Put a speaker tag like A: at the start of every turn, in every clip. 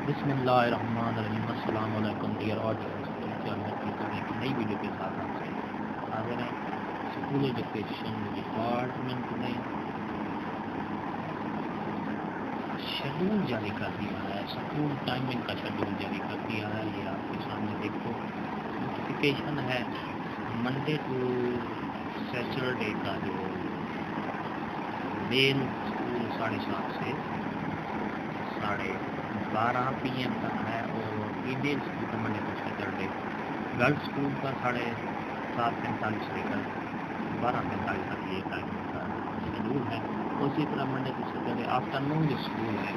A: بسم اللہ الرحمن الرحیم، السلام علیکم ڈیئر آڈینس، کیا میں ایک نئی ویڈیو کے ساتھ آپ سے حاضر ہیں۔ اسکول ایجوکیشن ڈپارٹمنٹ نے شیڈول جاری کر دیا ہے، اسکول ٹائمنگ کا شیڈول جاری کر دیا ہے۔ یہ آپ کے سامنے دیکھو نوٹیفیکیشن ہے۔ منڈے ٹو سیچرڈے کا جو میل اسکول 7:30 سے 12:30 PM تک ہے، اور فیمیل اسکول کا Monday to Saturday, girls school کا 7:45 سے لے کر 12:45 تک یہ ٹائم کا شیڈول ہے۔ اسی طرح منڈے ٹو سیٹرڈے آفٹر نون جو اسکول ہے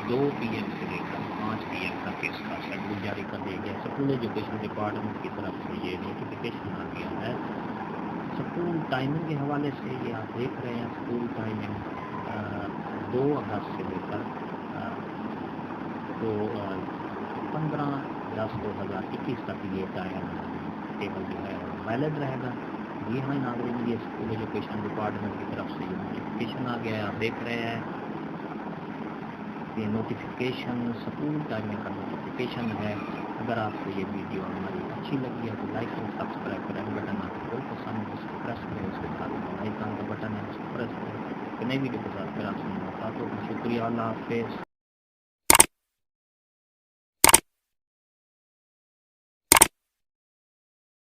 A: 2 PM سے لے کر 5 PM تک اس کا شیڈول جاری کر دیا گیا۔ اسکول ایجوکیشن ڈپارٹمنٹ کی طرف سے یہ نوٹیفیکیشن آ گیا ہے۔ اسکول ٹائمنگ کے حوالے سے یہ آپ دیکھ رہے ہیں، اسکول ٹائمنگ 2 اگست سے لے کر 15/10/2021 تک یہ ٹائم ٹیبل جو ہے ویلڈ رہے گا۔ جی ہاں ناظرین، یہ اسکول ایجوکیشن ڈپارٹمنٹ کی طرف سے یہ نوٹیفیکیشن آ گیا ہے، آپ دیکھ رہے ہیں یہ نوٹیفیکیشن اسکول ٹائمنگ کا نوٹیفیکیشن ہے۔ اگر آپ کو یہ ویڈیو ہماری اچھی لگی ہے تو لائک اور سبسکرائب کریں، بٹن آپ کو پسند ہے اس کو پریس کریں، اس کے ساتھ آئیکن کا بٹن ہے اس کو پریس کریں کہ نئی ویڈیو کے ساتھ پھر آپ سے ملاقات ہوگی۔ شکریہ، اللہ حافظ۔